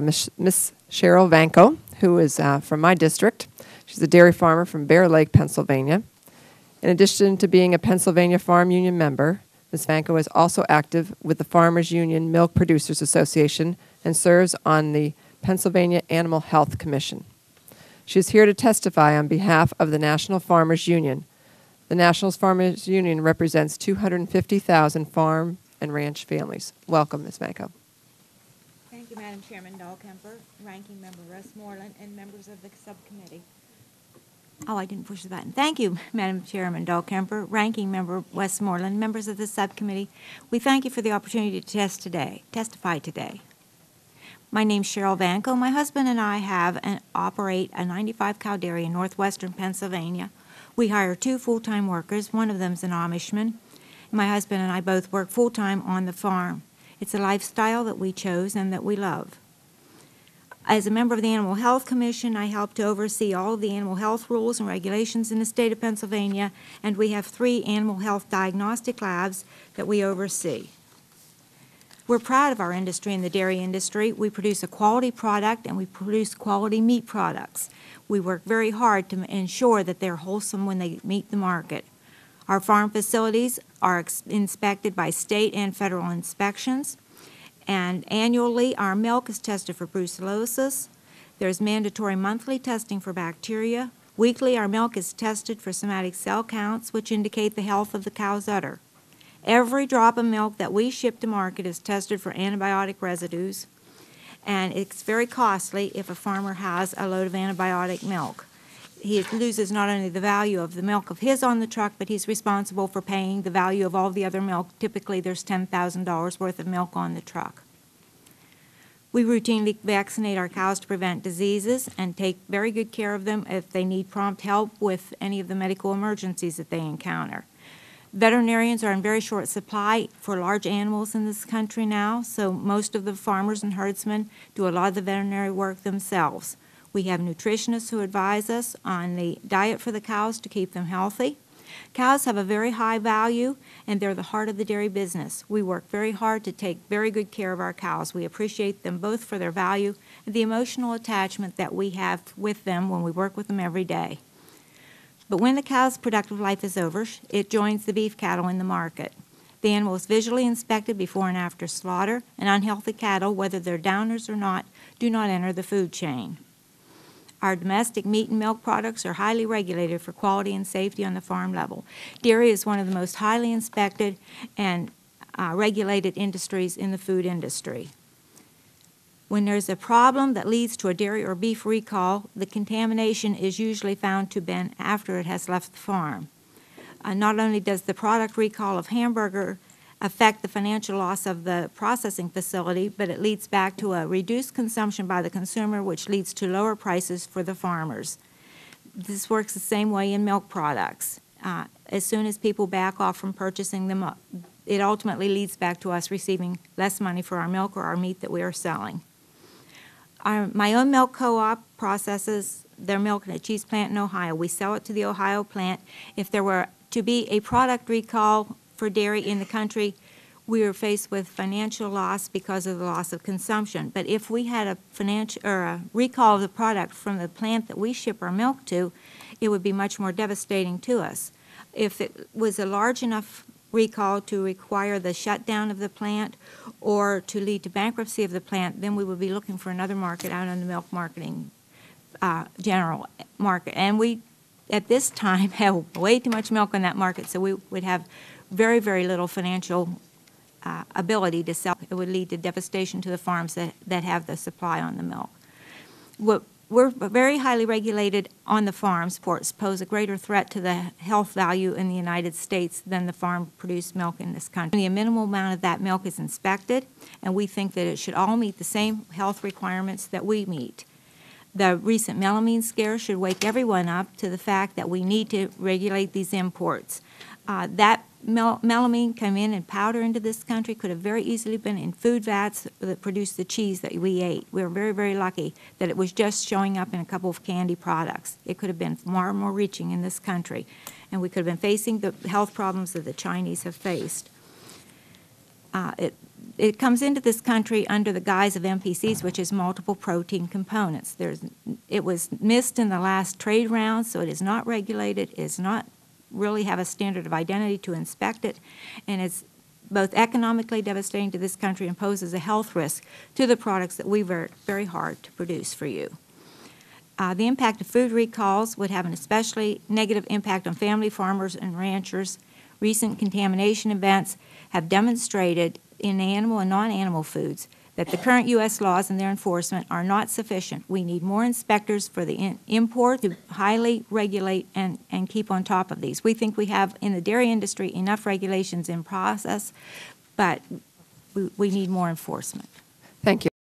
Miss Sheryl Vanco, who is from my district. She's a dairy farmer from Bear Lake, Pennsylvania. In addition to being a Pennsylvania Farm Union member, Ms. Vanco is also active with the Farmers Union Milk Producers Association and serves on the Pennsylvania Animal Health Commission. She is here to testify on behalf of the National Farmers Union. The National Farmers Union represents 250,000 farm and ranch families. Welcome, Ms. Vanco. Thank you, Madam Chairman Dahlkemper, Ranking Member Westmoreland, and members of the subcommittee. Oh, I didn't push the button. Thank you, Madam Chairman Dahlkemper, Ranking Member Westmoreland, members of the subcommittee. We thank you for the opportunity to testify today. My name's Sheryl Vanco. My husband and I have and operate a 95-cow dairy in northwestern Pennsylvania. We hire 2 full-time workers. One of them's an Amishman. My husband and I both work full-time on the farm. It's a lifestyle that we chose and that we love. As a member of the Animal Health Commission, I help to oversee all of the animal health rules and regulations in the state of Pennsylvania, and we have 3 animal health diagnostic labs that we oversee. We're proud of our industry in the dairy industry. We produce a quality product and we produce quality meat products. We work very hard to ensure that they're wholesome when they meet the market. Our farm facilities are inspected by state and federal inspections. And annually, our milk is tested for brucellosis. There's mandatory monthly testing for bacteria. Weekly, our milk is tested for somatic cell counts, which indicate the health of the cow's udder. Every drop of milk that we ship to market is tested for antibiotic residues, and it's very costly if a farmer has a load of antibiotic milk. He loses not only the value of the milk of his on the truck, but he's responsible for paying the value of all the other milk. Typically, there's $10,000 worth of milk on the truck. We routinely vaccinate our cows to prevent diseases and take very good care of them if they need prompt help with any of the medical emergencies that they encounter. Veterinarians are in very short supply for large animals in this country now, so most of the farmers and herdsmen do a lot of the veterinary work themselves. We have nutritionists who advise us on the diet for the cows to keep them healthy. Cows have a very high value, and they're the heart of the dairy business. We work very hard to take very good care of our cows. We appreciate them both for their value and the emotional attachment that we have with them when we work with them every day. But when the cow's productive life is over, it joins the beef cattle in the market. The animal is visually inspected before and after slaughter, and unhealthy cattle, whether they're downers or not, do not enter the food chain. Our domestic meat and milk products are highly regulated for quality and safety on the farm level. Dairy is one of the most highly inspected and regulated industries in the food industry. When there's a problem that leads to a dairy or beef recall, the contamination is usually found to have been after it has left the farm. Not only does the product recall of hamburger affect the financial loss of the processing facility, but it leads back to a reduced consumption by the consumer, which leads to lower prices for the farmers. This works the same way in milk products. As soon as people back off from purchasing them, it ultimately leads back to us receiving less money for our milk or our meat that we are selling. My own milk co-op processes their milk in a cheese plant in Ohio. We sell it to the Ohio plant. If there were to be a product recall for dairy in the country, we are faced with financial loss because of the loss of consumption. But if we had a recall of the product from the plant that we ship our milk to, it would be much more devastating to us. If it was a large enough recall to require the shutdown of the plant or to lead to bankruptcy of the plant, then we would be looking for another market out on the milk marketing general market. And we, at this time, have way too much milk on that market, so we would have very, very little financial ability to sell. It would lead to devastation to the farms that have the supply on the milk. We're very highly regulated on the farms. Ports pose a greater threat to the health value in the United States than the farm-produced milk in this country. A minimal amount of that milk is inspected, and we think that it should all meet the same health requirements that we meet. The recent melamine scare should wake everyone up to the fact that we need to regulate these imports. That melamine came in powder into this country, could have very easily been in food vats that produced the cheese that we ate. We were very, very lucky that it was just showing up in a couple of candy products. It could have been far more reaching in this country, and we could have been facing the health problems that the Chinese have faced. it comes into this country under the guise of MPCs, which is multiple protein components. It was missed in the last trade round, so it is not regulated, it does not really have a standard of identity to inspect it, and it's both economically devastating to this country and poses a health risk to the products that we work very hard to produce for you. The impact of food recalls would have an especially negative impact on family farmers and ranchers. Recent contamination events have demonstrated in animal and non-animal foods that the current U.S. laws and their enforcement are not sufficient. We need more inspectors for the import to highly regulate and keep on top of these. We think we have in the dairy industry enough regulations in process, but we need more enforcement. Thank you.